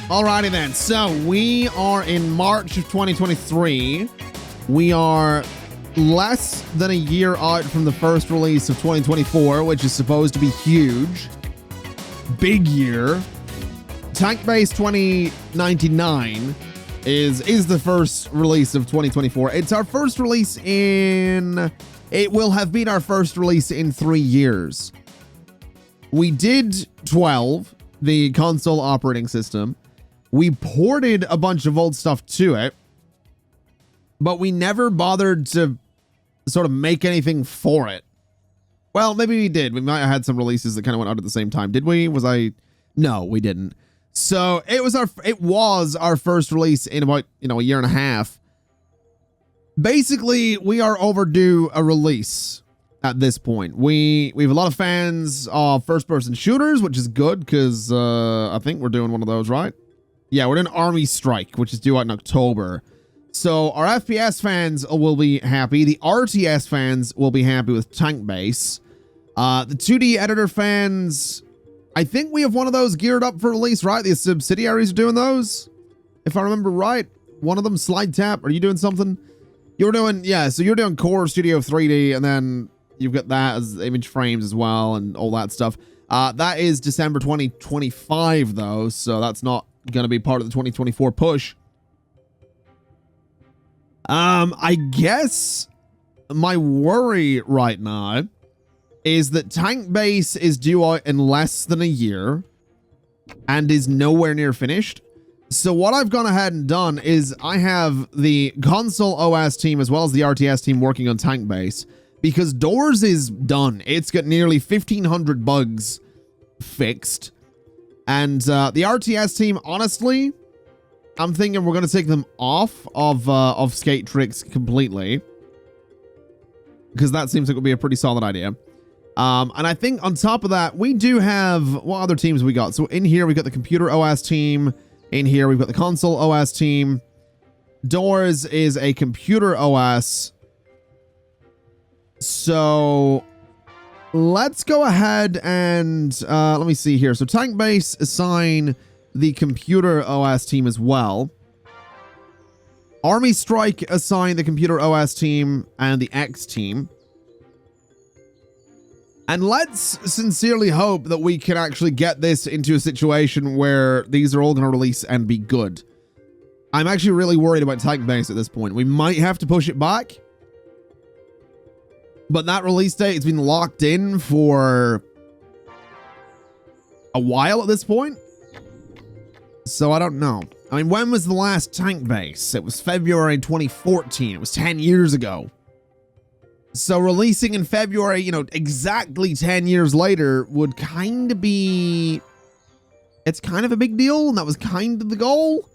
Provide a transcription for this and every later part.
Alrighty then, so we are in March of 2023. We are less than a year out from the first release of 2024, which is supposed to be huge. Big year. Tank Base 2099 is the first release of 2024. It's our first release in... It will have been our first release in 3 years. We did 12, the console operating system. We ported a bunch of old stuff to it, but we never bothered to sort of make anything for it. Well, maybe we did. We might have had some releases that kind of went out at the same time. Did we? No, we didn't. So it was our first release in about, a year and a half. Basically, we are overdue a release at this point. We have a lot of fans of first-person shooters, which is good because I think we're doing one of those, right? Yeah, we're doing Army Strike, which is due out in October. So our FPS fans will be happy. The RTS fans will be happy with Tank Base. The 2D editor fans, I think we have one of those geared up for release, right? The subsidiaries are doing those. If I remember right, one of them, Slide Tap. Are you doing something? You're doing, yeah, so you're doing Core Studio 3D, and then you've got that as image frames as well, and all that stuff. That is December 2025, though, so that's not going to be part of the 2024 push. I guess my worry right now is that Tank Base is due out in less than a year and is nowhere near finished. So what I've gone ahead and done is I have the console OS team as well as the RTS team working on Tank Base because Doors is done. It's got nearly 1,500 bugs fixed. And the RTS team, honestly, I'm thinking we're going to take them off of Skate Tricks completely. Because that seems like it would be a pretty solid idea. And I think on top of that, we do have... What other teams we got? So in here, we've got the Computer OS team. In here, we've got the Console OS team. Doors is a Computer OS. So... let's go ahead and let me see here. So Tank Base assign the Computer OS team as well. Army Strike assign the Computer OS team and the X team. And let's sincerely hope that we can actually get this into a situation where these are all going to release and be good. I'm actually really worried about Tank Base at this point. We might have to push it back. But that release date has been locked in for a while at this point. So I don't know. I mean, when was the last Tank Base? It was February 2014. It was 10 years ago. So releasing in February, exactly 10 years later would kind of be... It's kind of a big deal, and that was kind of the goal.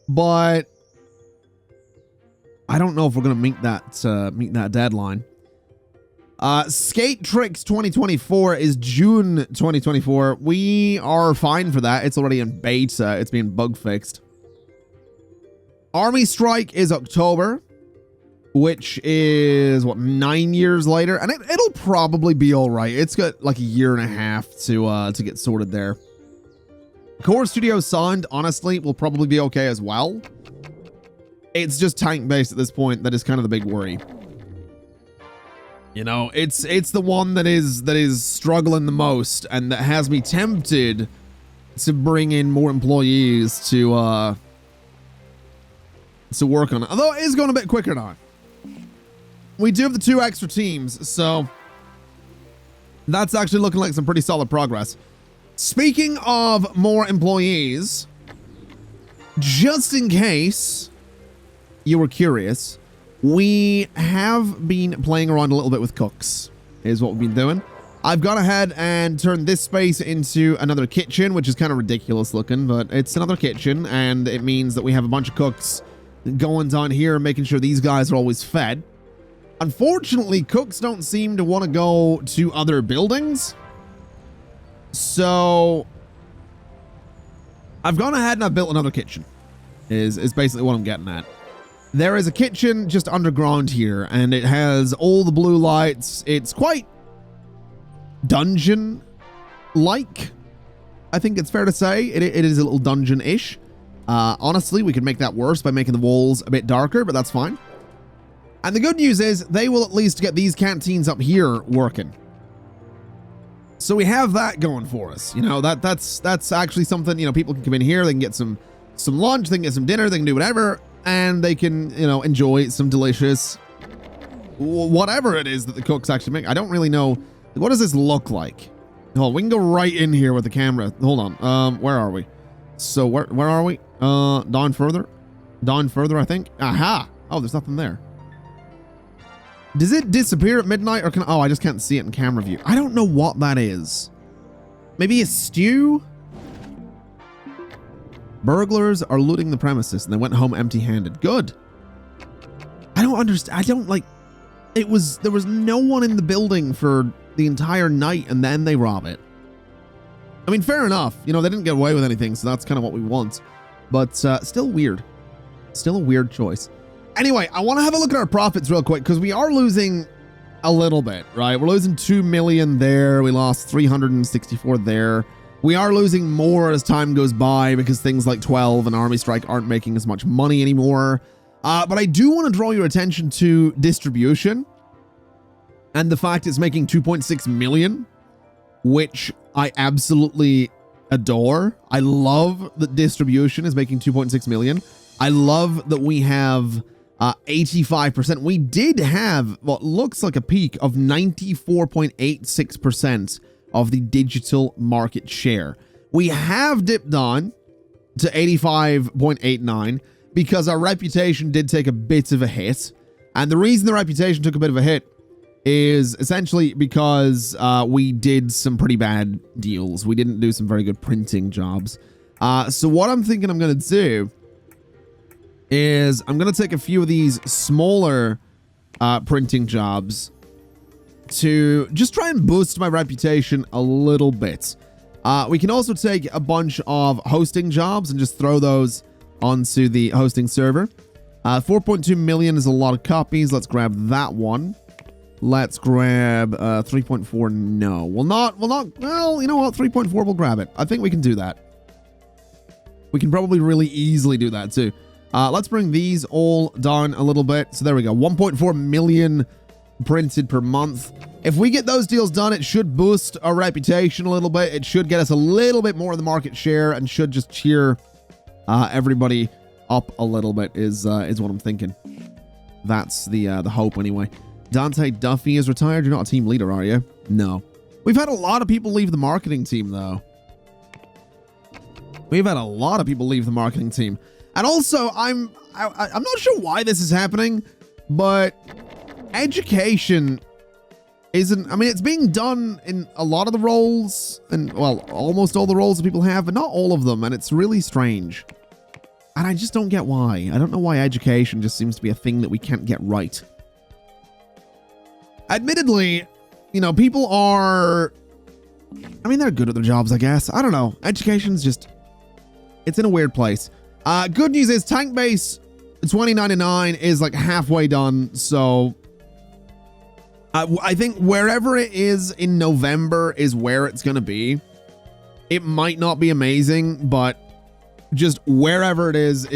But I don't know if we're going to meet that deadline. Skate Tricks 2024 is June 2024. We are fine for that. It's already in beta. It's being bug fixed. Army Strike is October, which is, 9 years later? And it'll probably be all right. It's got like a year and a half to get sorted there. Core Studio Sound, honestly, will probably be okay as well. It's just Tank Base at this point that is kind of the big worry. It's the one that is struggling the most and that has me tempted to bring in more employees to work on it. Although it is going a bit quicker now. We do have the 2 extra teams, so that's actually looking like some pretty solid progress. Speaking of more employees, just in case you were curious, we have been playing around a little bit with cooks, is what we've been doing. I've gone ahead and turned this space into another kitchen, which is kind of ridiculous looking, but it's another kitchen, and it means that we have a bunch of cooks going down here, making sure these guys are always fed. Unfortunately, cooks don't seem to want to go to other buildings. So I've gone ahead and I've built another kitchen, is basically what I'm getting at. There is a kitchen just underground here, and it has all the blue lights. It's quite dungeon-like. I think it's fair to say it is a little dungeon-ish. Honestly, we could make that worse by making the walls a bit darker, but that's fine. And the good news is they will at least get these canteens up here working. So we have that going for us. You know, that's actually something, you know, people can come in here, they can get some lunch, they can get some dinner, they can do whatever, and they can, you know, enjoy some delicious whatever it is that the cooks actually make. I don't really know. What does this look like? Hold on, we can go right in here with the camera. Hold on. Where are we? So where are we? Down further, I think. Aha! Oh, there's nothing there. Does it disappear at midnight, or can? Oh, I just can't see it in camera view. I don't know what that is. Maybe a stew? Burglars are looting the premises and they went home empty-handed. Good. I don't understand. I don't like. There was no one in the building for the entire night, and then they rob it. I mean, fair enough. You know, they didn't get away with anything, so that's kind of what we want. But still weird. Still a weird choice. Anyway, I want to have a look at our profits real quick, because we are losing a little bit, right? We're losing 2 million there. We lost 364 there. We are losing more as time goes by because things like 12 and Army Strike aren't making as much money anymore. But I do want to draw your attention to distribution and the fact it's making 2.6 million, which I absolutely adore. I love that distribution is making 2.6 million. I love that we have 85%. We did have what looks like a peak of 94.86% of the digital market share. We have dipped on to 85.89 because our reputation did take a bit of a hit. And the reason the reputation took a bit of a hit is essentially because we did some pretty bad deals. We didn't do some very good printing jobs. So what I'm thinking I'm going to do is I'm going to take a few of these smaller printing jobs to just try and boost my reputation a little bit. We can also take a bunch of hosting jobs and just throw those onto the hosting server. 4.2 million is a lot of copies. Let's grab that one. Let's grab 3.4. No, we'll not. Well, you know what? 3.4, we'll grab it. I think we can do that. We can probably really easily do that too. Let's bring these all down a little bit. So there we go. 1.4 million printed per month. If we get those deals done, it should boost our reputation a little bit. It should get us a little bit more of the market share and should just cheer everybody up a little bit is what I'm thinking. That's the hope anyway. Dante Duffy is retired. You're not a team leader, are you? No. We've had a lot of people leave the marketing team, though. We've had a lot of people leave the marketing team. And also, I'm not sure why this is happening, but education isn't... I mean, it's being done in a lot of the roles, and, well, almost all the roles that people have, but not all of them, and it's really strange. And I just don't get why. I don't know why education just seems to be a thing that we can't get right. Admittedly, you know, people are... I mean, they're good at their jobs, I guess. I don't know. Education's just... It's in a weird place. Good news is Tank Base 2099 is like halfway done, so... I think wherever it is in November is where it's going to be. It might not be amazing, but just wherever it is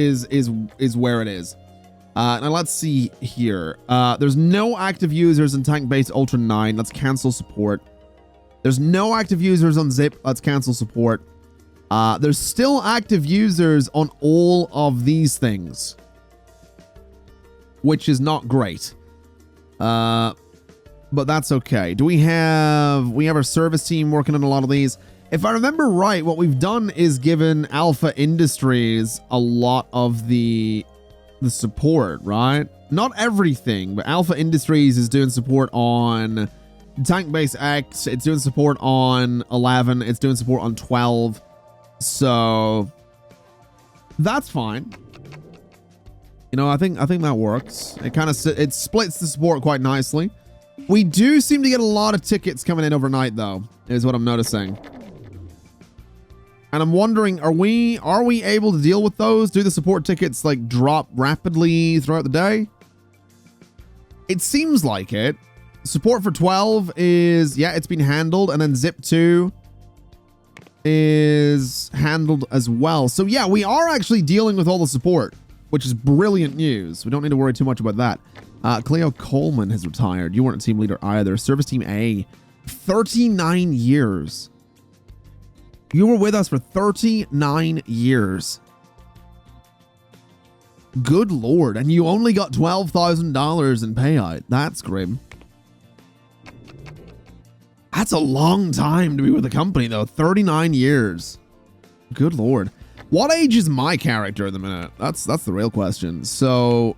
where it is. Now let's see here. There's no active users in Tank Base Ultra 9. Let's cancel support. There's no active users on Zip. Let's cancel support. There's still active users on all of these things, which is not great. But that's okay. We have our service team working on a lot of these. If I remember right, what we've done is given Alpha Industries a lot of the support, right? Not everything, but Alpha Industries is doing support on Tank Base X. It's doing support on 11. It's doing support on 12. So that's fine. You know, I think that works. It splits the support quite nicely. We do seem to get a lot of tickets coming in overnight, though, is what I'm noticing. And I'm wondering, are we able to deal with those? Do the support tickets like drop rapidly throughout the day? It seems like it. Support for 12 is, yeah, it's been handled. And then Zip 2 is handled as well. So yeah, we are actually dealing with all the support, which is brilliant news. We don't need to worry too much about that. Cleo Coleman has retired. You weren't a team leader either. Service Team A, 39 years. You were with us for 39 years. Good Lord. And you only got $12,000 in payout. That's grim. That's a long time to be with a company, though. 39 years. Good Lord. What age is my character at the minute? That's the real question. So,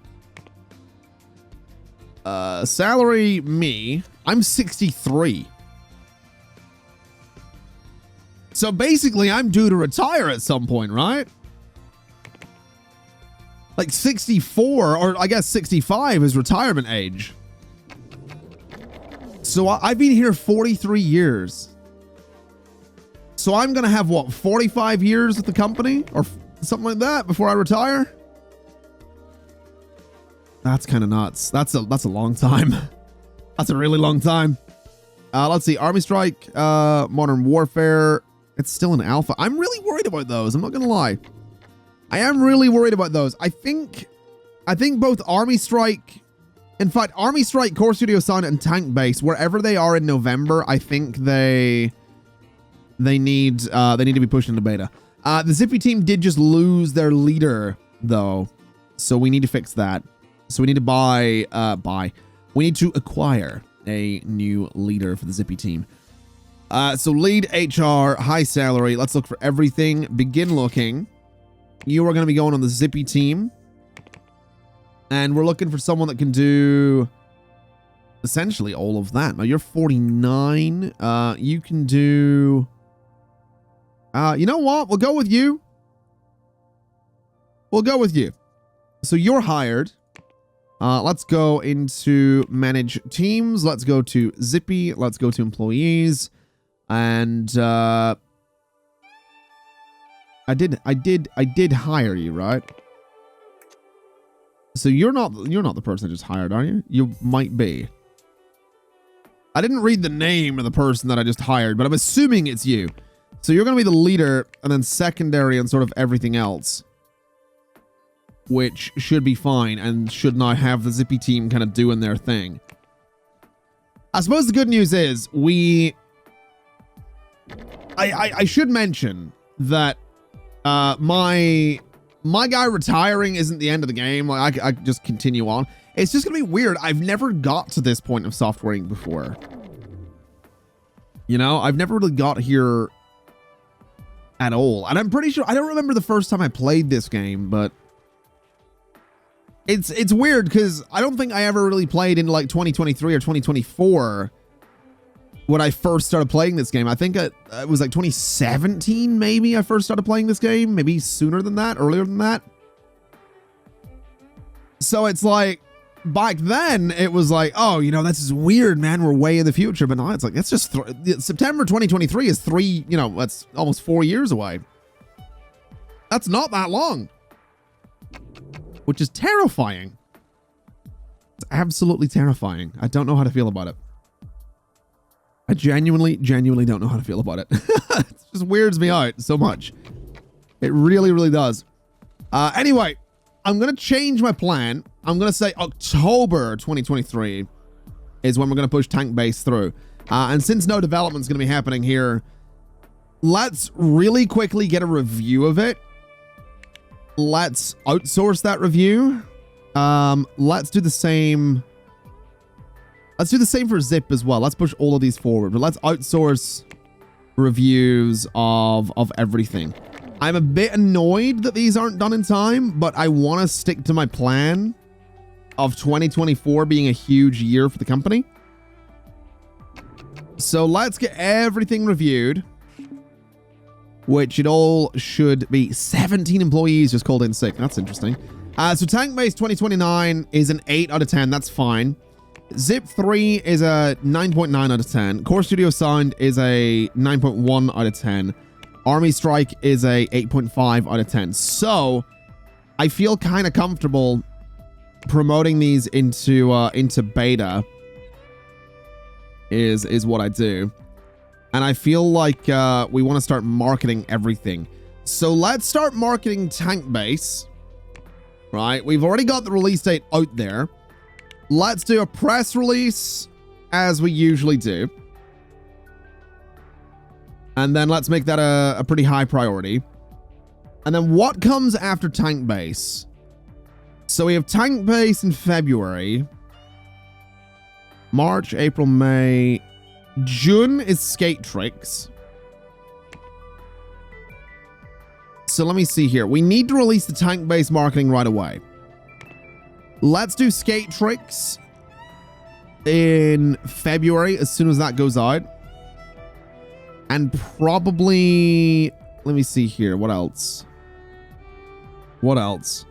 salary, me. I'm 63. So basically, I'm due to retire at some point, right? Like 64, or I guess 65 is retirement age. So I've been here 43 years. So I'm going to have, what, 45 years with the company? Or something like that before I retire? That's kind of nuts. That's a long time. That's a really long time. Let's see. Army Strike, Modern Warfare. It's still an alpha. I'm really worried about those. I'm not going to lie. I am really worried about those. I think both Army Strike, in fact, Army Strike, Core Studio Sound, and Tank Base, wherever they are in November, I think they need to be pushed into beta. The Zippy team did just lose their leader, though, so we need to fix that. So we need to we need to acquire a new leader for the Zippy team. So lead HR, high salary. Let's look for everything. Begin looking. You are going to be going on the Zippy team. And we're looking for someone that can do essentially all of that. Now, you're 49. You can do... you know what? We'll go with you. We'll go with you. So you're hired. Let's go into manage teams. Let's go to Zippy. Let's go to employees. And I did hire you, right? So you're not the person I just hired, are you? You might be. I didn't read the name of the person that I just hired, but I'm assuming it's you. So you're going to be the leader and then secondary and sort of everything else, which should be fine and should now have the Zippy team kind of doing their thing. I suppose the good news is I should mention that my guy retiring isn't the end of the game. Like I just continue on. It's just gonna be weird. I've never got to this point of softwaring before. You know, I've never really got here at all. And I'm pretty sure, I don't remember the first time I played this game, but it's weird because I don't think I ever really played in like 2023 or 2024 when I first started playing this game. I think it was like 2017 maybe I first started playing this game. Maybe sooner than that, earlier than that. So it's like, back then it was like, oh, you know, this is weird, man. We're way in the future. But now it's like, that's just September 2023 is that's almost 4 years away. That's not that long, which is terrifying. It's absolutely terrifying. I don't know how to feel about it. I genuinely don't know how to feel about it. It just weirds me out so much. It really, really does. Anyway, I'm going to change my plan. I'm going to say October 2023 is when we're going to push Tank Base through. And since no development's going to be happening here, let's really quickly get a review of it. Let's outsource that review. Let's do the same. Let's do the same for Zip as well. Let's push all of these forward, but let's outsource reviews of everything. I'm a bit annoyed that these aren't done in time, but I want to stick to my plan of 2024 being a huge year for the company. So let's get everything reviewed, which it all should be. 17 employees just called in sick. That's interesting. So Tank Base 2029 is an 8 out of 10. That's fine. Zip 3 is a 9.9 out of 10. Core Studio Sound is a 9.1 out of 10. Army Strike is a 8.5 out of 10. So I feel kind of comfortable promoting these into beta is what I do. And I feel like we want to start marketing everything. So let's start marketing Tank Base. Right? We've already got the release date out there. Let's do a press release as we usually do. And then let's make that a pretty high priority. And then what comes after Tank Base? So we have Tank Base in February. March, April, May. June is Skate Tricks. So let me see here. We need to release the Tank Base marketing right away. Let's do Skate Tricks in February as soon as that goes out. And probably... Let me see here. What else? What else?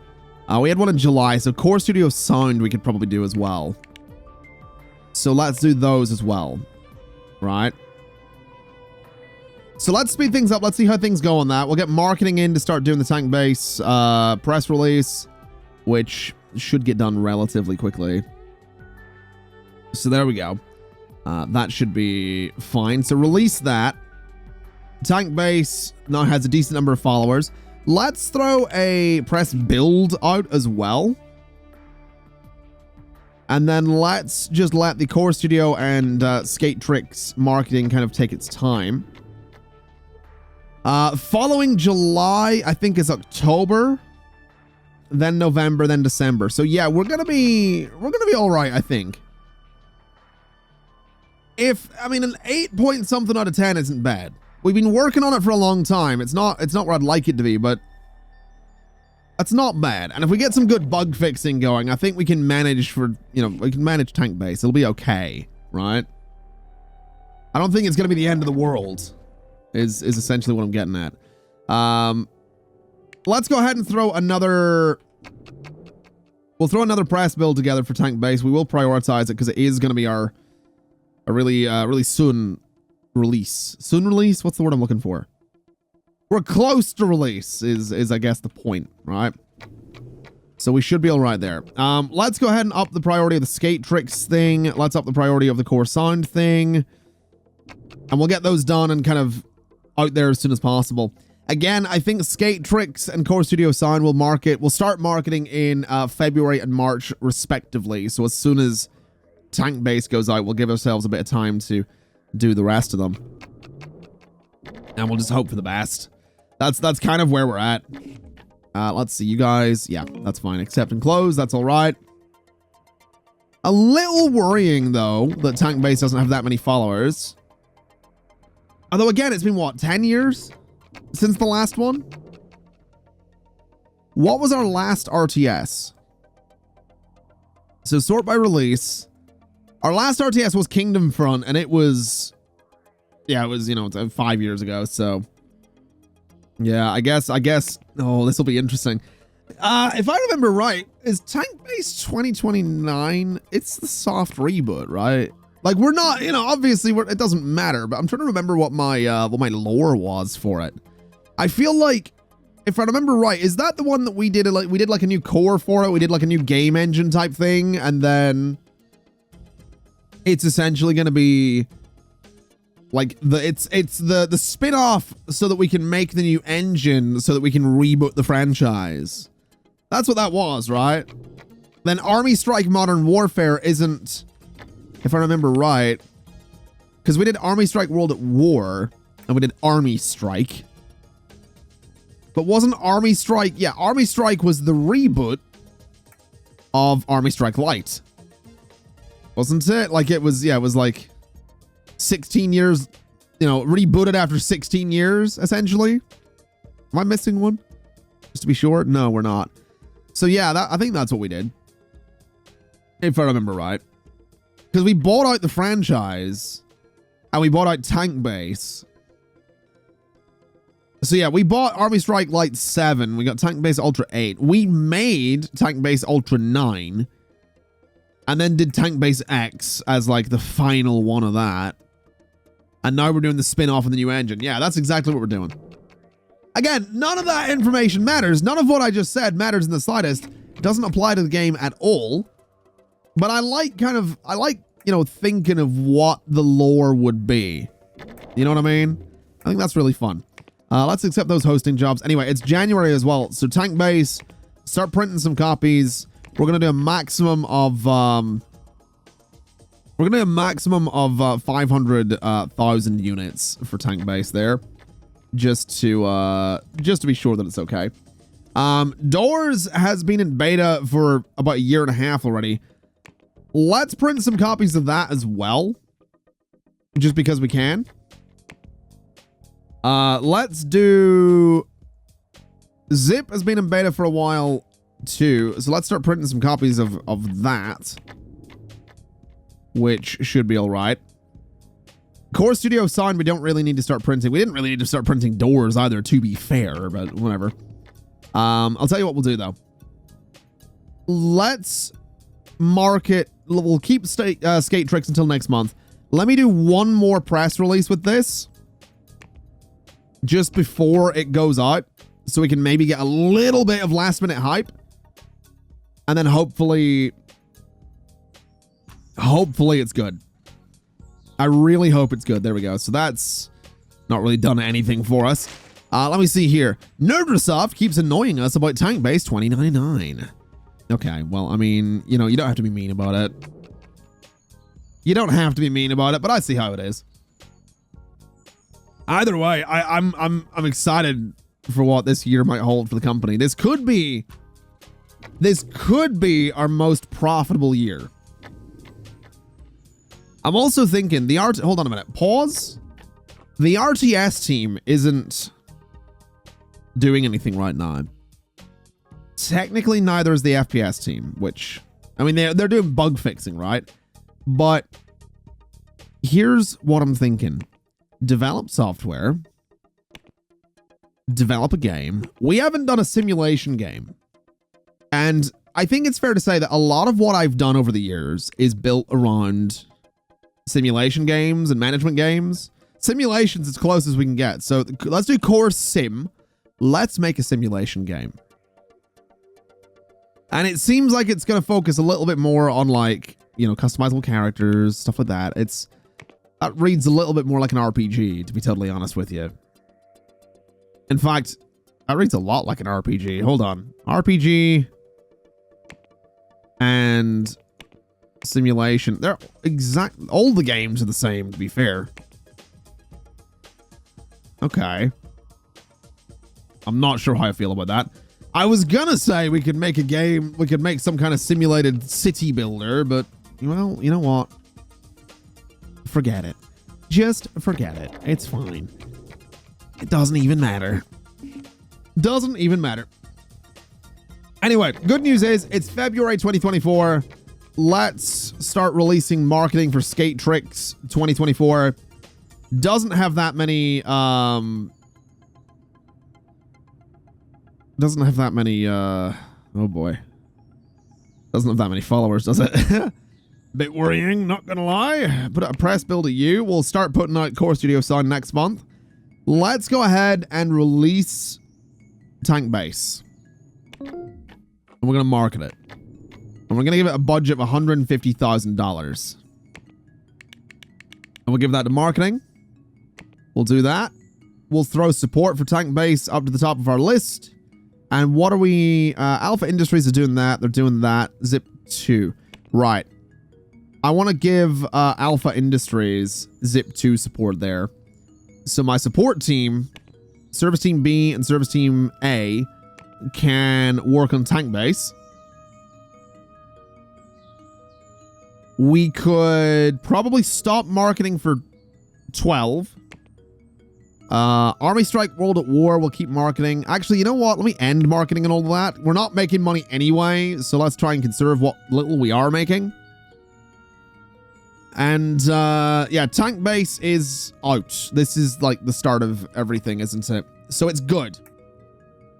We had one in July, so Core Studio Sound we could probably do as well. So let's do those as well. Right? So let's speed things up. Let's see how things go on that. We'll get marketing in to start doing the Tank Base press release, which should get done relatively quickly. So there we go. That should be fine. So release that. Tank Base now has a decent number of followers. Let's throw a press build out as well. And then let's just let the Core Studio and Skate Tricks marketing kind of take its time. Following July, I think is October, then November, then December. So yeah, we're gonna be all right, I think. I mean, an 8 point something out of 10 isn't bad. We've been working on it for a long time. It's not where I'd like it to be, but that's not bad. And if we get some good bug fixing going, I think we can manage we can manage Tank Base. It'll be okay, right? I don't think it's going to be the end of the world, is essentially what I'm getting at. Let's go ahead and throw another... We'll throw another press build together for Tank Base. We will prioritize it because it is going to be a really soon release. Soon release? What's the word I'm looking for? We're close to release is I guess the point, right? So we should be all right there. Let's go ahead and up the priority of the Skate Tricks thing. Let's up the priority of the Core Sound thing. And we'll get those done and kind of out there as soon as possible. Again, I think Skate Tricks and Core Studio Sound will start marketing in February and March respectively. So as soon as Tank Base goes out, we'll give ourselves a bit of time to do the rest of them. And we'll just hope for the best. That's kind of where we're at. Let's see, you guys. Yeah, that's fine. Accept and close. That's all right. A little worrying, though, that Tank Base doesn't have that many followers. Although, again, it's been, what, 10 years since the last one? What was our last RTS? So, sort by release. Our last RTS was Kingdom Front, and it was... Yeah, it was, 5 years ago, so... Yeah, I guess... Oh, this will be interesting. If I remember right, is Tank Base 2029? It's the soft reboot, right? Like, we're not, obviously, it doesn't matter, but I'm trying to remember what my lore was for it. I feel like, if I remember right, is that the one that we did like a new core for it? We did like a new game engine type thing, and then it's essentially going to be like it's the spin-off so that we can make the new engine so that we can reboot the franchise. That's what that was, right? Then Army Strike Modern Warfare isn't, if I remember right, because we did Army Strike World at War and we did Army Strike. But wasn't Army Strike... Yeah, Army Strike was the reboot of Army Strike Light. Wasn't it? Like, it was like 16 years, rebooted after 16 years, essentially. Am I missing one? Just to be sure? No, we're not. So, yeah, I think that's what we did. If I remember right. Because we bought out the franchise and we bought out Tank Base. So yeah, we bought Army Strike Light 7. We got Tank Base Ultra 8. We made Tank Base Ultra 9. And then did Tank Base X as like the final one of that. And now we're doing the spin-off of the new engine. Yeah, that's exactly what we're doing. Again, none of that information matters. None of what I just said matters in the slightest. It doesn't apply to the game at all. But I like thinking of what the lore would be. You know what I mean? I think that's really fun. Let's accept those hosting jobs. Anyway, it's January as well. So Tank Base, start printing some copies. We're going to do a maximum of... we're going to do a maximum of 500,000 units for Tank Base there. Just to be sure that it's okay. Doors has been in beta for about a year and a half already. Let's print some copies of that as well. Just because we can. Let's do... Zip has been in beta for a while too. So let's start printing some copies of that. Which should be alright. Core Studio Sign, we don't really need to start printing. We didn't really need to start printing doors either, to be fair, but whatever. I'll tell you what we'll do though. Let's market... We'll keep Skate Tricks until next month. Let me do one more press release with this. Just before it goes out. So we can maybe get a little bit of last minute hype. And then hopefully it's good. I really hope it's good. There we go. So that's not really done anything for us. Let me see here. Nerdrasoft keeps annoying us about Tank Base 2099. Okay, well, I mean, you know, you don't have to be mean about it. You don't have to be mean about it, but I see how it is. Either way, I'm excited for what this year might hold for the company. This could be our most profitable year. I'm also thinking hold on a minute. Pause. The RTS team isn't doing anything right now. Technically, neither is the FPS team, which, I mean, they're doing bug fixing, right? But here's what I'm thinking. Develop software. Develop a game. We haven't done a simulation game. And I think it's fair to say that a lot of what I've done over the years is built around simulation games and management games. Simulation's as close as we can get. So let's do core sim. Let's make a simulation game. And it seems like it's going to focus a little bit more on, like, you know, customizable characters, stuff like that. That reads a little bit more like an RPG, to be totally honest with you. In fact, that reads a lot like an RPG. Hold on. RPG and simulation. They're all the games are the same, to be fair. Okay. I'm not sure how I feel about that. I was gonna say we could make a game, we could make some kind of simulated city builder, but, well, you know what? Forget it. Just forget it. It's fine. It doesn't even matter. Doesn't even matter. Anyway, good news is it's February 2024. Let's start releasing marketing for Skate Tricks 2024. Doesn't have that many, oh boy. Doesn't have that many followers, does it? Bit worrying, not gonna lie. Put a press build at you. We'll start putting out Core Studio Sign next month. Let's go ahead and release Tank Base. And we're gonna market it. And we're gonna give it a budget of $150,000. And we'll give that to marketing. We'll do that. We'll throw support for Tank Base up to the top of our list. And what are we... Alpha Industries are doing that. They're doing that. Zip 2. Right. I want to give Alpha Industries Zip 2 support there. So my support team, Service Team B and Service Team A, can work on Tank Base. We could probably stop marketing for 12. Army Strike World at War, we'll keep marketing. Actually, you know what? Let me end marketing and all that. We're not making money anyway, so let's try and conserve what little we are making. And, yeah, Tank Base is out. This is, like, the start of everything, isn't it? So it's good.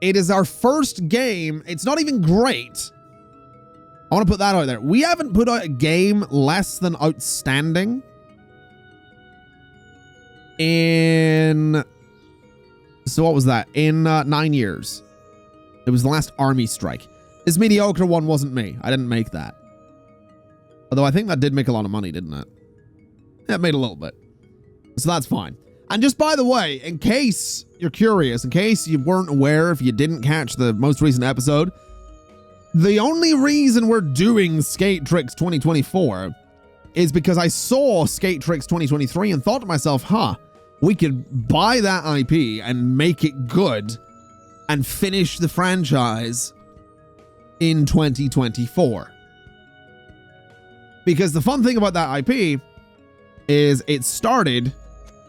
It is our first game. It's not even great. I want to put that out there. We haven't put out a game less than outstanding in... So what was that? In 9 years. It was the last Army Strike. This mediocre one wasn't me. I didn't make that. Although I think that did make a lot of money, didn't it? Yeah, it made a little bit. So that's fine. And just by the way, in case you're curious, in case you weren't aware, if you didn't catch the most recent episode, the only reason we're doing Skate Tricks 2024 is because I saw Skate Tricks 2023 and thought to myself, we could buy that IP and make it good and finish the franchise in 2024. Because the fun thing about that IP is it started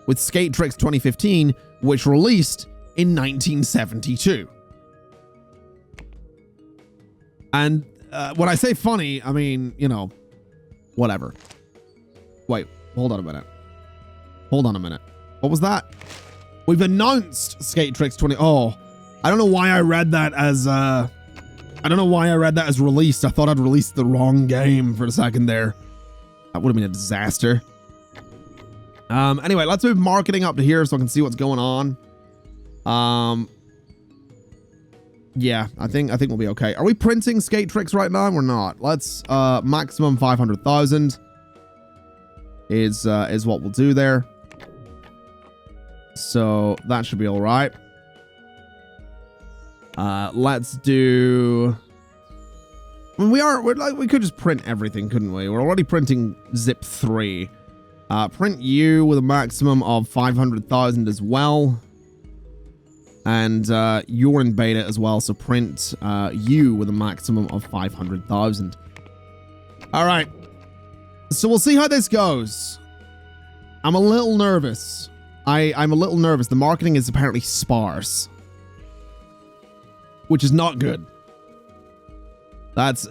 with Skate Tricks 2015, which released in 1972. And when I say funny, I mean, you know, whatever. Wait, hold on a minute. Hold on a minute. What was that? We've announced Skate Tricks 20. Oh, I don't know why I read that as released. I thought I'd released the wrong game for a second there. That would have been a disaster. Anyway, let's move marketing up to here so I can see what's going on. Yeah, I think we'll be okay. Are we printing Skate Tricks right now? We're not. Let's maximum 500,000 is what we'll do there. So that should be all right. Let's do. I mean, we could just print everything, couldn't we? We're already printing Zip 3. Print you with a maximum of 500,000 as well. And you're in beta as well, so print you with a maximum of 500,000. All right. So we'll see how this goes. I'm a little nervous. I'm a little nervous. The marketing is apparently sparse, which is not good. That's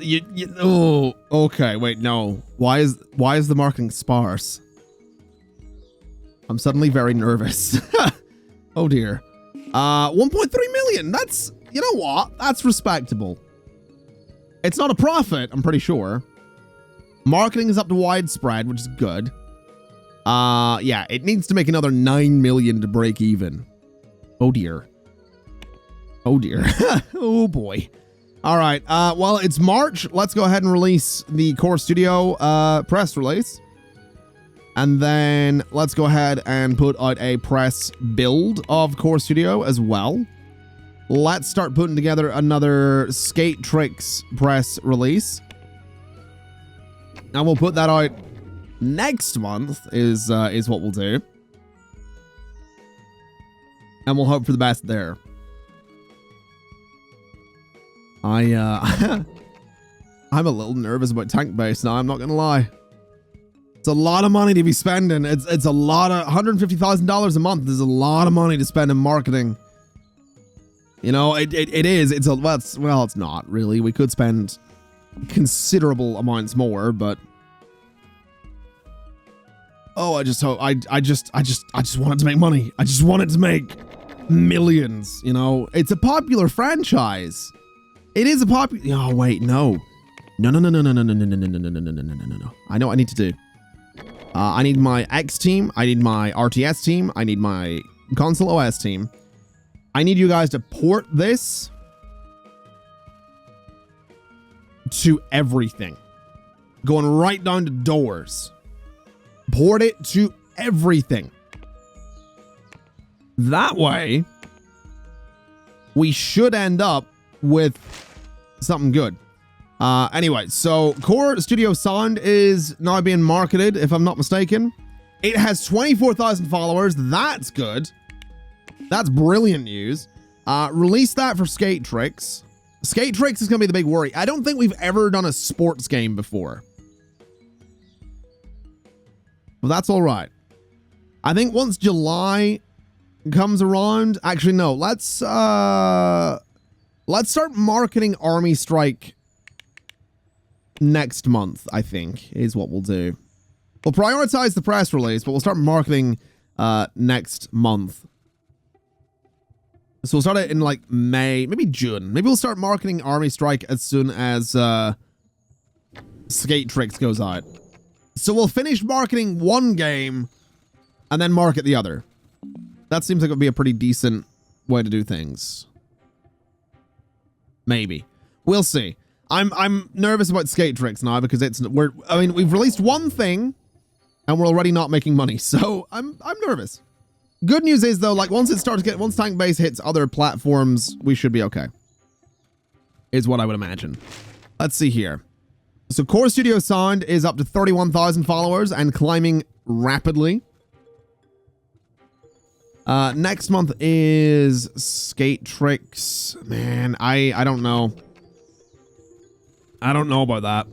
oh, okay. Wait, no. Why is the marketing sparse? I'm suddenly very nervous. Oh dear. 1.3 million. That's, you know what? That's respectable. It's not a profit, I'm pretty sure. Marketing is up to widespread, which is good. Yeah, it needs to make another 9 million to break even. Oh dear. Oh dear. Oh boy. All right. Well, it's March. Let's go ahead and release the Core Studio press release. And then let's go ahead and put out a press build of Core Studio as well. Let's start putting together another Skate Tricks press release. And we'll put that out next month is what we'll do. And we'll hope for the best there. I'm a little nervous about tank base now, I'm not gonna lie. It's a lot of money to be spending. It's a lot of $150,000 a month. There's a lot of money to spend in marketing. You know, it is. Well, it's not really. We could spend considerable amounts more, but oh, I just hope I just want it to make money. I just want it to make millions. You know, it's a popular franchise. It is a popular. Oh wait, no. No. I know what I need to do. I need my X team. I need my RTS team. I need my console OS team. I need you guys to port this to everything. Going right down to doors. Port it to everything. That way, we should end up with something good. Anyway, so Core Studio Sound is now being marketed, if I'm not mistaken. It has 24,000 followers. That's good. That's brilliant news. Release that for Skate Tricks. Skate Tricks is going to be the big worry. I don't think we've ever done a sports game before. Well, that's all right. I think once July comes around, actually, no, let's start marketing Army Strike next month, I think, is what we'll do. We'll prioritize the press release, but we'll start marketing next month. So we'll start it in like May, maybe June. Maybe we'll start marketing Army Strike as soon as Skate Tricks goes out. So we'll finish marketing one game and then market the other. That seems like it would be a pretty decent way to do things. Maybe. We'll see. I'm nervous about Skate Tricks now because we've released one thing and we're already not making money. So I'm nervous. Good news is though, like once Tank Base hits other platforms, we should be okay. Is what I would imagine. Let's see here. So Core Studio Sound is up to 31,000 followers and climbing rapidly. Next month is Skate Tricks. Man, I don't know. I don't know about that.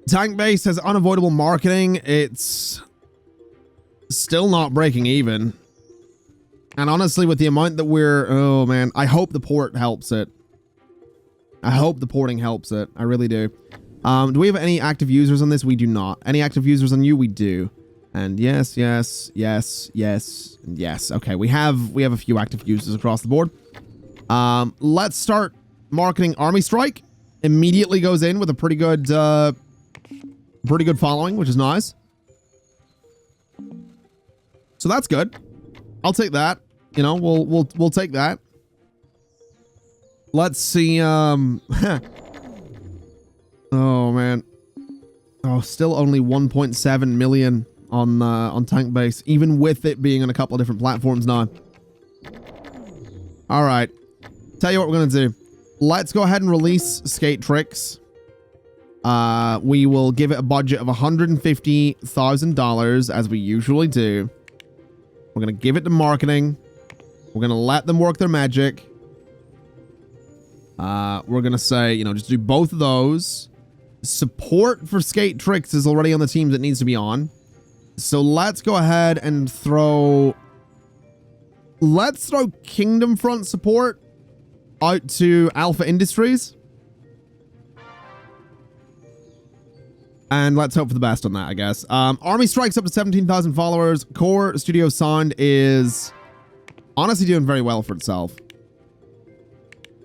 Tank Base has unavoidable marketing. It's still not breaking even. And honestly, with the amount that oh man, I hope the port helps it. I hope the porting helps it. I really do. Do we have any active users on this? We do not. Any active users on you? We do. And yes, yes, yes, yes, and yes. Okay, we have a few active users across the board. Let's start marketing Army Strike. Immediately goes in with a pretty good following, which is nice. So that's good. I'll take that. You know, we'll take that. Let's see. Oh man. Oh, still only 1.7 million on Tank Base, even with it being on a couple of different platforms now. All right. Tell you what we're gonna do. Let's go ahead and release Skate Tricks. We will give it a budget of $150,000 as we usually do. We're going to give it to marketing. We're going to let them work their magic. We're going to say, you know, just do both of those. Support for Skate Tricks is already on the team that needs to be on. So let's go ahead and throw Kingdom Front support out to Alpha Industries. And let's hope for the best on that, I guess. Army Strike's up to 17,000 followers. Core Studio Sound is honestly doing very well for itself.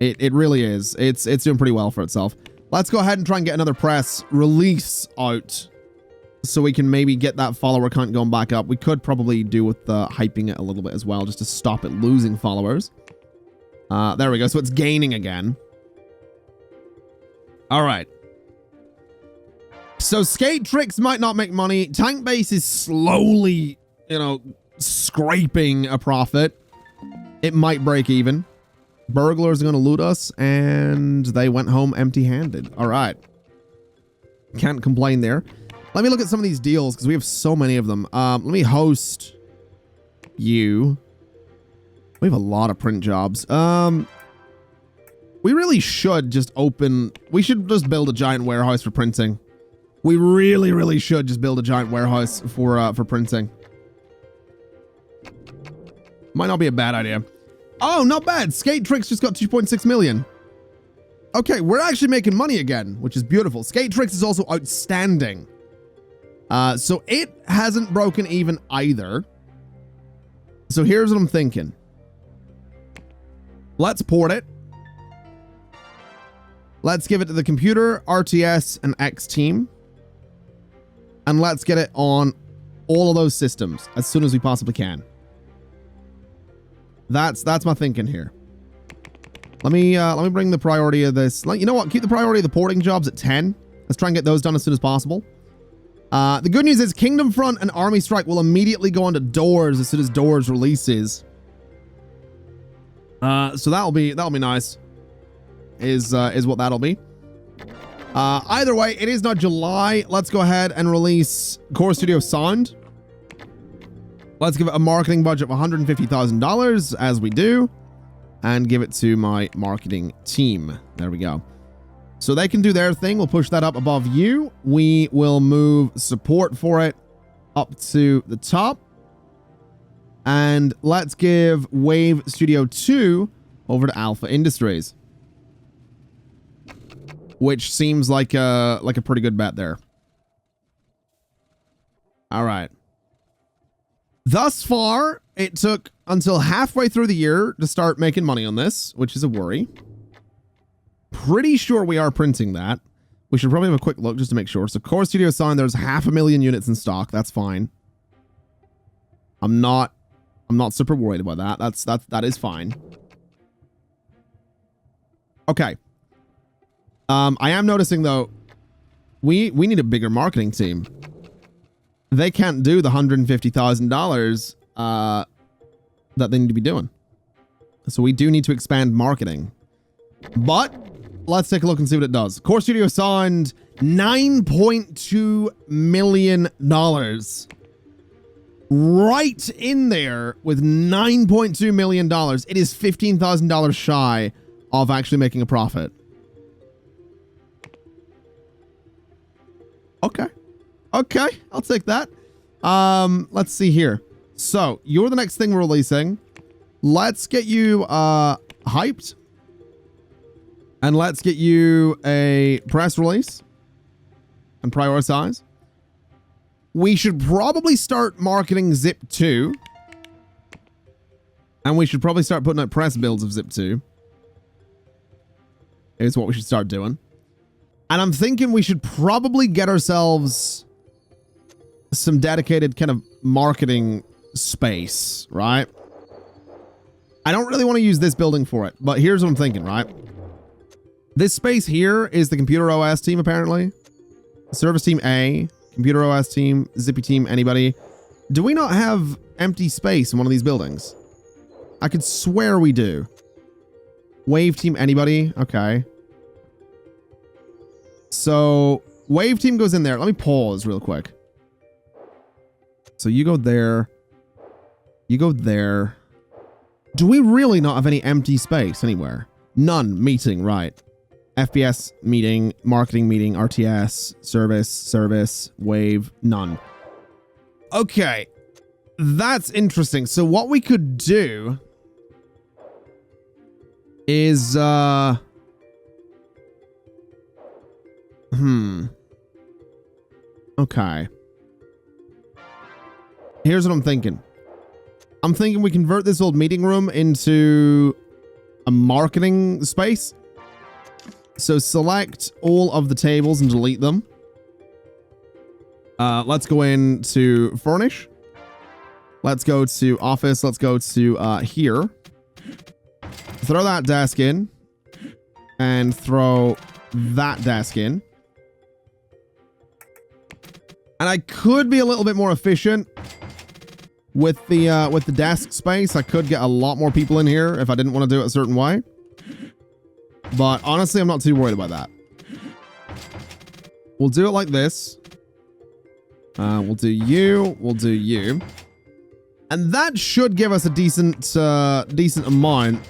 It really is. It's doing pretty well for itself. Let's go ahead and try and get another press release out so we can maybe get that follower count going back up. We could probably do with hyping it a little bit as well, just to stop it losing followers. There we go. So it's gaining again. All right. So Skate Tricks might not make money. Tank Base is slowly, you know, scraping a profit. It might break even. Burglars are going to loot us, and they went home empty-handed. All right. Can't complain there. Let me look at some of these deals, because we have so many of them. Let me host you. We have a lot of print jobs. We really should just we should just build a giant warehouse for printing. We really, really should just build a giant warehouse for printing. Might not be a bad idea. Oh, not bad. Skate Tricks just got 2.6 million. Okay, we're actually making money again, which is beautiful. Skate Tricks is also outstanding. So it hasn't broken even either. So here's what I'm thinking. Let's port it. Let's give it to the computer, RTS, and X team. And let's get it on all of those systems as soon as we possibly can. That's my thinking here. Let me bring the priority of this. You know what? Keep the priority of the porting jobs at 10. Let's try and get those done as soon as possible. The good news is Kingdom Front and Army Strike will immediately go onto Doors as soon as Doors releases. So that'll be nice. Is what that'll be. Either way, it is now July. Let's go ahead and release Core Studio Sound. Let's give it a marketing budget of $150,000 as we do, and give it to my marketing team. There we go. So they can do their thing. We'll push that up above you. We will move support for it up to the top. And let's give Wave Studio 2 over to Alpha Industries, which seems like a pretty good bet there. All right. Thus far, it took until halfway through the year to start making money on this, which is a worry. Pretty sure we are printing that. We should probably have a quick look just to make sure. So Core Studio Sound, there's 500,000 units in stock. That's fine. I'm not super worried about that. That is fine. Okay. I am noticing though, we need a bigger marketing team. they can't do the $150,000 that they need to be doing. So we do need to expand marketing. But let's take a look and see what it does. Core Studio signed $9.2 million. Right in there with $9.2 million. It is $15,000 shy of actually making a profit. Okay. Okay, I'll take that. Let's see here. So, you're the next thing we're releasing. Let's get you hyped. And let's get you a press release. And prioritize. We should probably start marketing Zip 2. And we should probably start putting out press builds of Zip 2. Is what we should start doing. And I'm thinking we should probably get ourselves some dedicated kind of marketing space, right? I don't really want to use this building for it, but here's what I'm thinking, right? This space here is the Computer OS team, apparently. Service team A, Computer OS team, Zippy team, anybody. Do we not have empty space in one of these buildings? I could swear we do. Wave team, anybody? Okay. So, Wave team goes in there. Let me pause real quick. So you go there. You go there. Do we really not have any empty space anywhere? None. Meeting, right. FPS meeting, marketing meeting, RTS, service, wave, none. Okay. That's interesting. So what we could do is, okay. Here's what I'm thinking. I'm thinking we convert this old meeting room into a marketing space. So select all of the tables and delete them. Let's go into furnish. Let's go to office. Let's go to here. Throw that desk in. And throw that desk in. And I could be a little bit more efficient with the desk space. I could get a lot more people in here if I didn't want to do it a certain way. But honestly, I'm not too worried about that. We'll do it like this. We'll do you. We'll do you. And that should give us a decent amount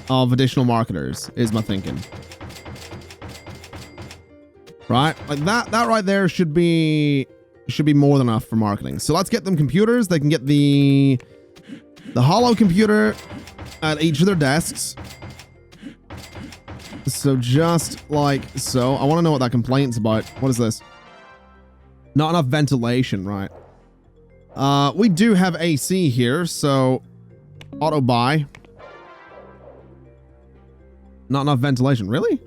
of additional marketers, is my thinking. Right? Like that right there should be more than enough for marketing. So let's get them computers. They can get the hollow computer at each of their desks. So just like so. I want to know what that complaint's about. What is this? Not enough ventilation, right? We do have AC here, so auto buy. Not enough ventilation, really?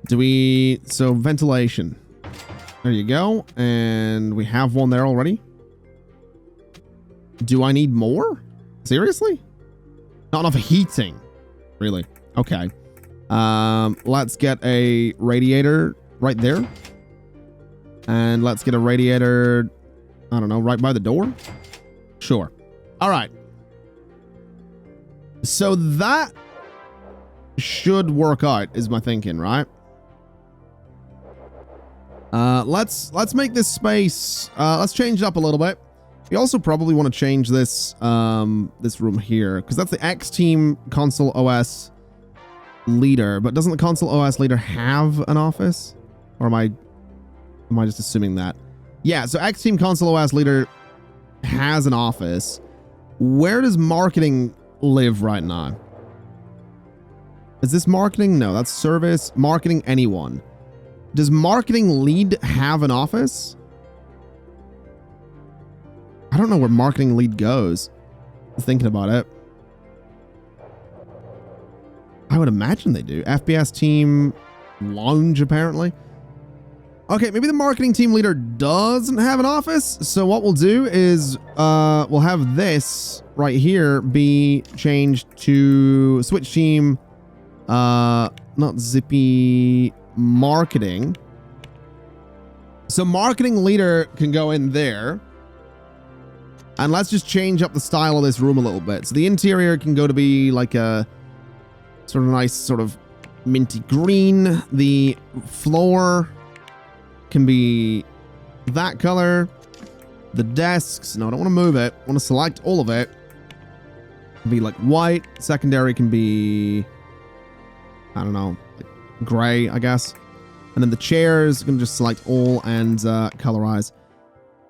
So ventilation. There you go. And we have one there already. Do I need more? Seriously? Not enough heating. Really? Okay. Let's get a radiator right there. And let's get a radiator, I don't know, right by the door? Sure. All right. So that should work out, is my thinking, right? Let's make this space, let's change it up a little bit. We also probably want to change this, this room here, because that's the X Team Console OS leader. But doesn't the Console OS leader have an office? Or am I just assuming that? Yeah, so X Team Console OS leader has an office. Where does marketing live right now? Is this marketing? No, that's service. Marketing anyone. Does marketing lead have an office? I don't know where marketing lead goes. Thinking about it. I would imagine they do. FPS team lounge, apparently. Okay, maybe the marketing team leader doesn't have an office. So what we'll do is we'll have this right here be changed to switch team, not Zippy marketing. So marketing leader can go in there. And let's just change up the style of this room a little bit. So the interior can go to be like a sort of nice sort of minty green. The floor can be that color. The desks, no, I don't want to move it. I want to select all of it. Can be like white. Secondary can be, I don't know, like gray, I guess. And then the chairs, you can just select all and colorize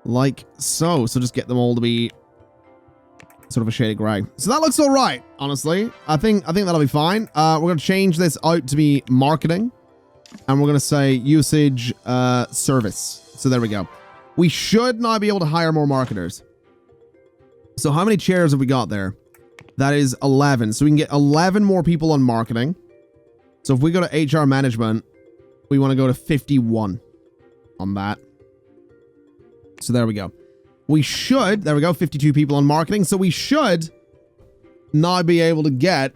like so. So just get them all to be sort of a shade of gray. So that looks all right, honestly. I think that'll be fine. We're going to change this out to be marketing. And we're going to say usage service. So there we go. We should now be able to hire more marketers. So how many chairs have we got there? That is 11. So we can get 11 more people on marketing. So if we go to HR management, we want to go to 51 on that. So there we go. We should, there we go, 52 people on marketing. So we should now be able to get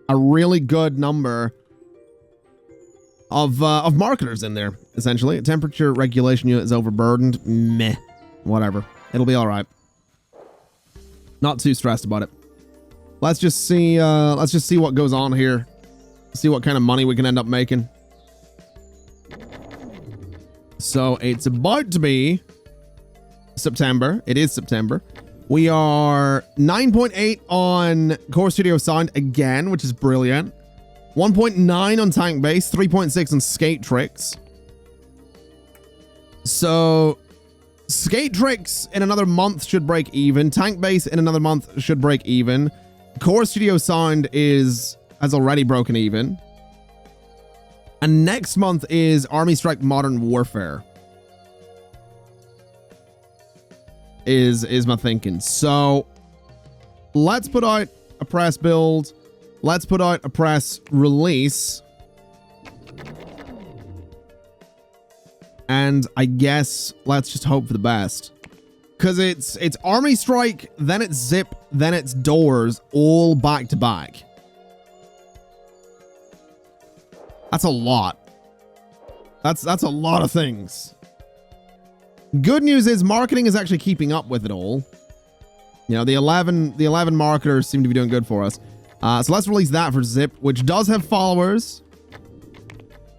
a really good number of marketers in there, essentially. A temperature regulation unit is overburdened. Meh. Whatever. It'll be all right. Not too stressed about it. Let's just see what goes on here. See what kind of money we can end up making. So it's about to be September. It is September. We are 9.8 on Core Studio Sound again, which is brilliant. 1.9 on Tank Base, 3.6 on Skate Tricks. So Skate Tricks in another month should break even. Tank Base in another month should break even. Core Studio Sound has already broken even. And next month is Army Strike Modern Warfare. Is my thinking. So let's put out a press build. Let's put out a press release. And I guess let's just hope for the best. Because it's Army Strike, then it's Zip, then it's Doors, all back to back. That's a lot. That's a lot of things. Good news is marketing is actually keeping up with it all. You know, the 11 marketers seem to be doing good for us. So let's release that for Zip, which does have followers.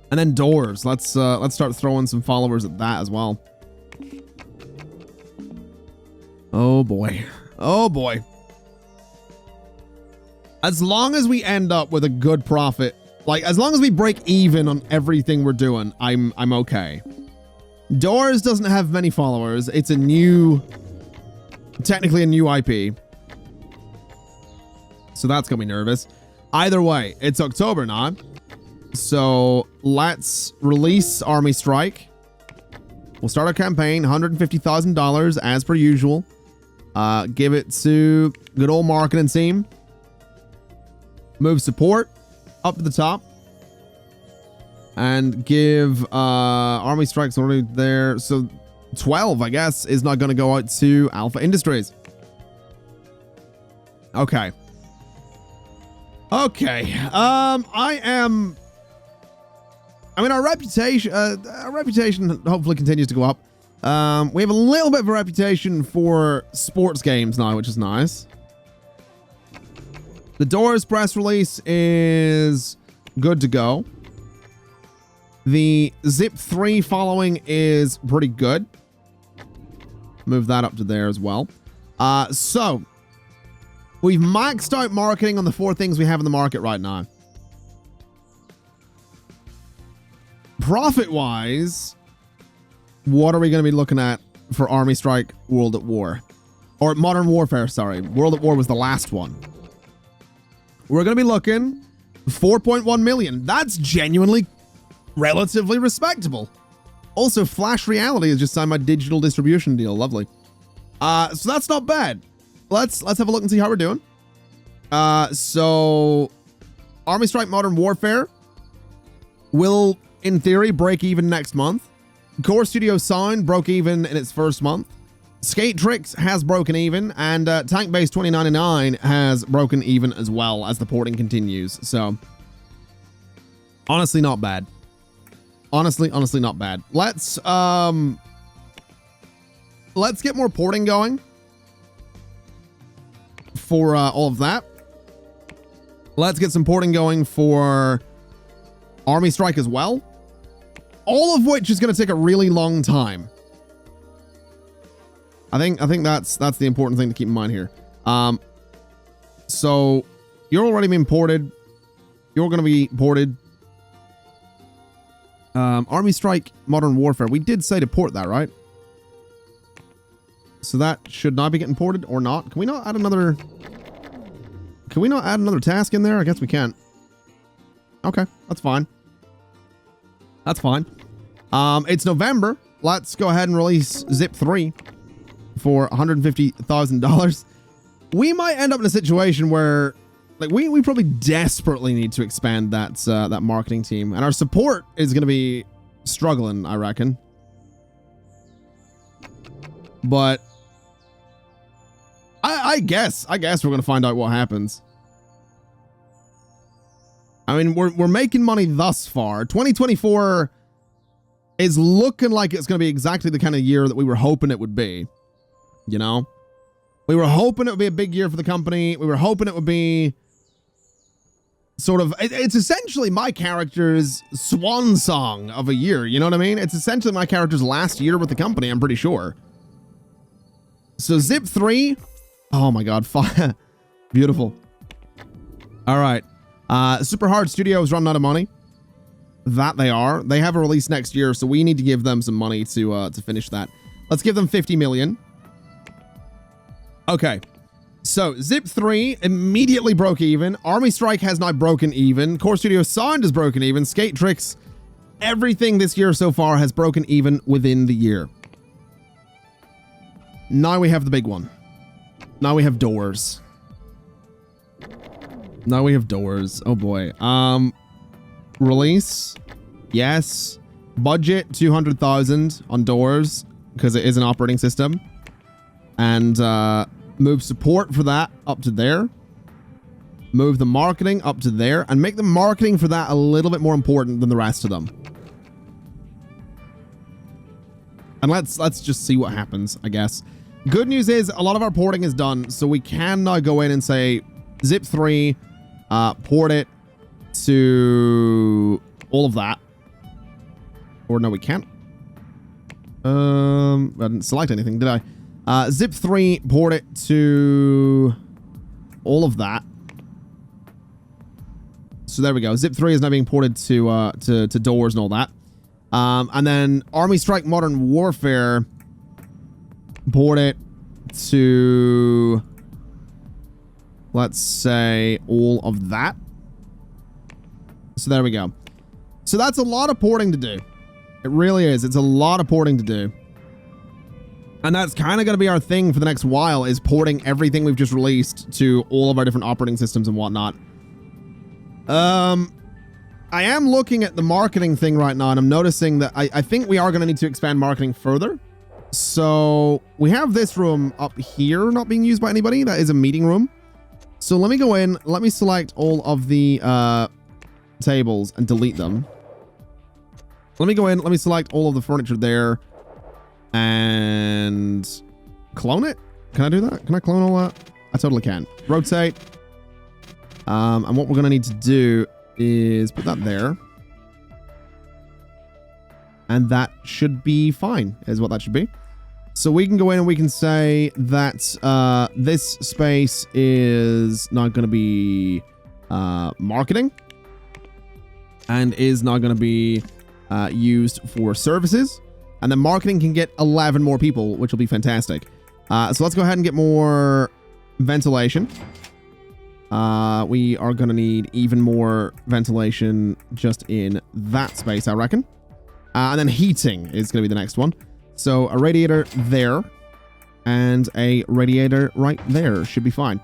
And then Doors. Let's start throwing some followers at that as well. Oh boy. Oh boy. As long as we end up with a good profit, like as long as we break even on everything we're doing, I'm okay. Doors doesn't have many followers. It's technically a new IP. So that's gonna be nervous. Either way, it's October now. So let's release Army Strike. We'll start our campaign, $150,000 as per usual. Give it to good old marketing team. Move support up to the top. And give Army Strike's already there. So 12, I guess, is not going to go out to Alpha Industries. Okay. Okay. I mean, our reputation hopefully continues to go up. We have a little bit of a reputation for sports games now, which is nice. The Doors press release is good to go. The Zip 3 following is pretty good. Move that up to there as well. So we've maxed out marketing on the 4 things we have in the market right now. Profit-wise, what are we going to be looking at for Army Strike World at War? Or Modern Warfare, sorry. World at War was the last one. We're going to be looking 4.1 million. That's genuinely relatively respectable. Also, Flash Reality has just signed my digital distribution deal. Lovely. So that's not bad. Let's have a look and see how we're doing. So Army Strike Modern Warfare will, in theory, break even next month. Core Studio Sound broke even in its first month. Skate Tricks has broken even, and Tank Base 2099 has broken even as well as the porting continues. So honestly, not bad. Honestly, not bad. Let's get more porting going for all of that. Let's get some porting going for Army Strike as well. All of which is going to take a really long time. I think that's the important thing to keep in mind here. So you're already being ported. You're going to be ported. Army Strike Modern Warfare. We did say to port that, right? So that should not be getting ported or not. Can we not add another... Can we not add another task in there? I guess we can. Okay, that's fine. That's fine. It's November. Let's go ahead and release Zip 3 for $150,000. We might end up in a situation where, like, we probably desperately need to expand that that marketing team, and our support is going to be struggling, I reckon. But I guess we're going to find out what happens. I mean, we're making money thus far. 2024 is looking like it's going to be exactly the kind of year that we were hoping it would be. You know? We were hoping it would be a big year for the company. We were hoping it would be sort of... It's essentially my character's swan song of a year. You know what I mean? It's essentially my character's last year with the company, I'm pretty sure. So Zip 3... Oh my god, beautiful. All right. Super Hard Studios running out of money. That they are. They have a release next year, so we need to give them some money to finish that. Let's give them 50 million. Okay. So Zip 3 immediately broke even. Army Strike has not broken even. Core Studio Sound has broken even. Skate Tricks, everything this year so far has broken even within the year. Now we have the big one. Now we have doors. Now we have doors. Oh boy. Release. Yes. Budget 200,000 on doors because it is an operating system. And move support for that up to there. Move the marketing up to there and make the marketing for that a little bit more important than the rest of them. And let's just see what happens, I guess. Good news is a lot of our porting is done, so we can now go in and say Zip 3, port it to all of that. Or no, we can't. I didn't select anything, did I? Zip 3, port it to all of that. So there we go. Zip 3 is now being ported to doors and all that. And then Army Strike Modern Warfare, port it to, let's say, all of that. So there we go. So that's a lot of porting to do. It really is. It's a lot of porting to do. And that's kind of going to be our thing for the next while, is porting everything we've just released to all of our different operating systems and whatnot. I am looking at the marketing thing right now, and I'm noticing that I think we are going to need to expand marketing further. So we have this room up here not being used by anybody. That is a meeting room. So let me go in. Let me select all of the tables and delete them. Let me go in. Let me select all of the furniture there and clone it. Can I do that? Can I clone all that? I totally can. Rotate. And what we're going to need to do is put that there. And that should be fine, is what that should be. So we can go in and we can say that this space is not going to be marketing and is not going to be used for services. And then marketing can get 11 more people, which will be fantastic. So let's go ahead and get more ventilation. We are going to need even more ventilation just in that space, I reckon. And then heating is going to be the next one. So a radiator there and a radiator right there should be fine.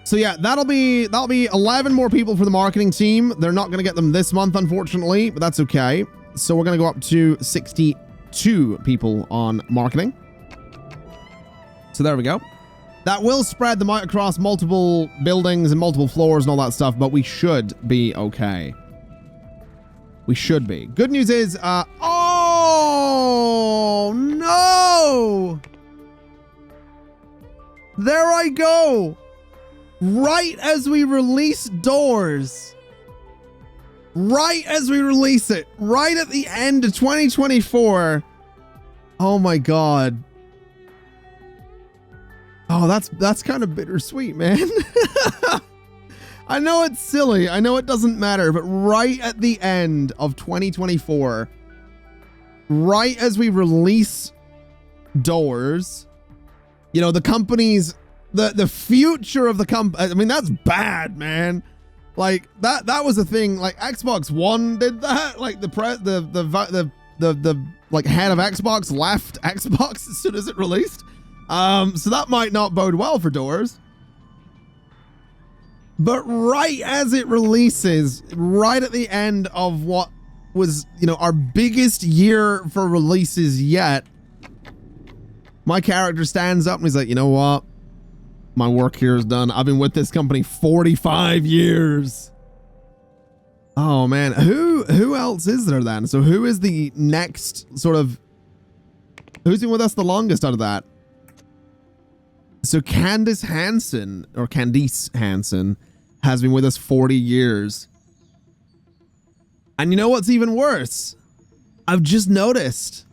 So yeah, that'll be 11 more people for the marketing team. They're not going to get them this month, unfortunately, but that's okay. So we're going to go up to 62 people on marketing. So there we go. That will spread them out across multiple buildings and multiple floors and all that stuff, but we should be okay. We should be. Good news is, oh no! There I go! Right as we release Doors. Right as we release it. Right at the end of 2024. Oh my god. Oh, that's kind of bittersweet, man. I know it's silly. I know it doesn't matter, but right at the end of 2024, right as we release Doors, you know, the company's the future of the company. I mean, that's bad, man. Like that was a thing. Like Xbox One did that. Like the like head of Xbox left Xbox as soon as it released. So that might not bode well for Doors. But right as it releases, right at the end of what was, you know, our biggest year for releases yet, my character stands up and he's like, you know what? My work here is done. I've been with this company 45 years. Oh man, who else is there then? So who is the next sort of, who's been with us the longest out of that? So Candice Hansen has been with us 40 years. And you know what's even worse? I've just noticed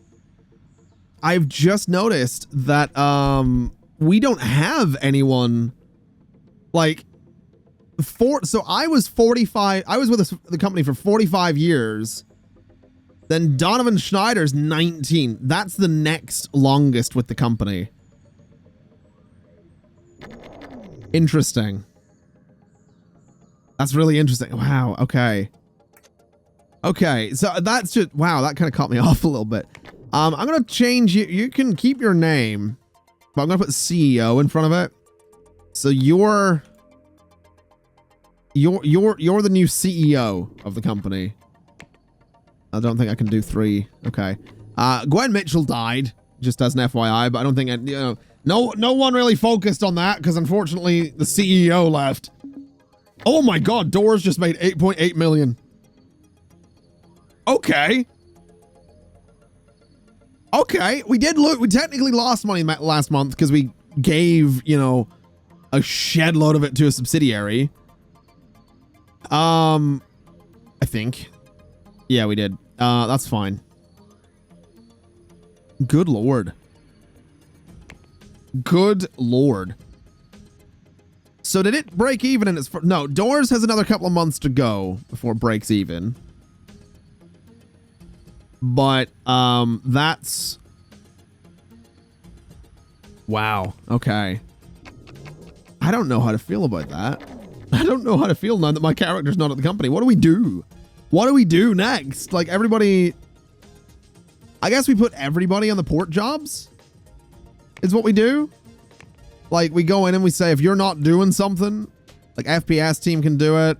that we don't have anyone like so I was 45. I was with the company for 45 years. Then Donovan Schneider's 19. That's the next longest with the company. Interesting. That's really interesting. Wow. Okay. Okay. So that's just, wow. That kind of caught me off a little bit. I'm going to change you. You can keep your name, but I'm going to put CEO in front of it. So you're the new CEO of the company. I don't think I can do 3. Okay. Gwen Mitchell died, just as an FYI, but I don't think, you know, no one really focused on that because unfortunately the CEO left. Oh my god, Doors just made 8.8 million. Okay. Okay, we technically lost money last month because we gave, you know, a shed load of it to a subsidiary. I think. Yeah, we did. That's fine. Good lord. Good lord. So did it break even in its... No, Doors has another couple of months to go before it breaks even. But, that's... Wow. Okay. I don't know how to feel about that. I don't know how to feel now that my character's not at the company. What do we do? What do we do next? Like, everybody... I guess we put everybody on the port jobs? Is what we do? Like, we go in and we say, if you're not doing something, like FPS team can do it,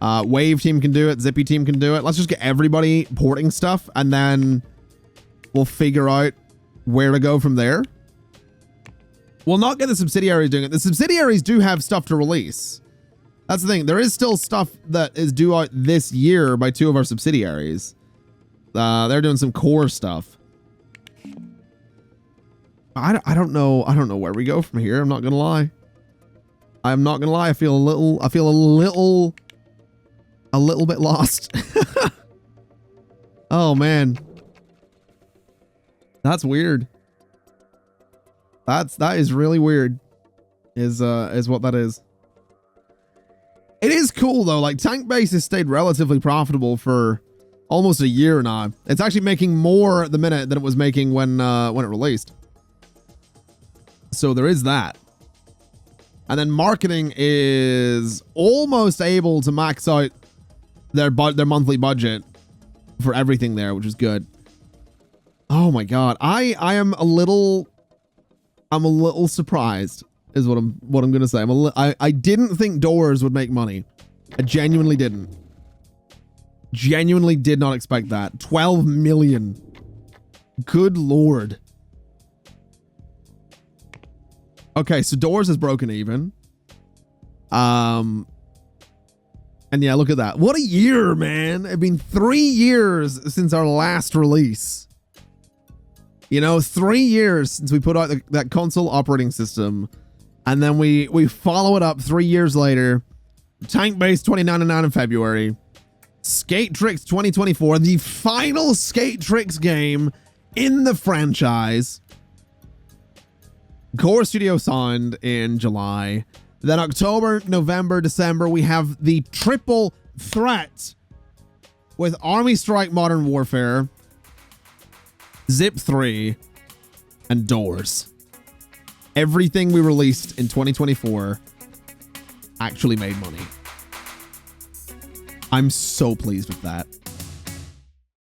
Wave team can do it, Zippy team can do it. Let's just get everybody porting stuff, and then we'll figure out where to go from there. We'll not get the subsidiaries doing it. The subsidiaries do have stuff to release. That's the thing. There is still stuff that is due out this year by 2 of our subsidiaries. They're doing some core stuff. I don't know where we go from here. I'm not gonna lie. I'm not gonna lie. I feel a little bit lost. Oh man. That's weird. That is really weird. Is what that is. It is cool though. Like Tank Base has stayed relatively profitable for almost a year now. It's actually making more at the minute than it was making when it released. So there is that. And then marketing is almost able to max out their monthly budget for everything there, which is good. Oh my god. I'm a little surprised is what I'm going to say. I didn't think Doors would make money. I genuinely didn't. Genuinely did not expect that. 12 million. Good lord. Okay, so Doors is broken even. And yeah, look at that. What a year, man. It's been 3 years since our last release. You know, 3 years since we put out that console operating system. And then we follow it up 3 years later. Tank Base 2099 in February. Skate Tricks 2024, the final Skate Tricks game in the franchise. Core Studio Sound in July. Then October, November, December, we have the triple threat with Army Strike Modern Warfare, Zip 3, and Doors. Everything we released in 2024 actually made money. I'm so pleased with that.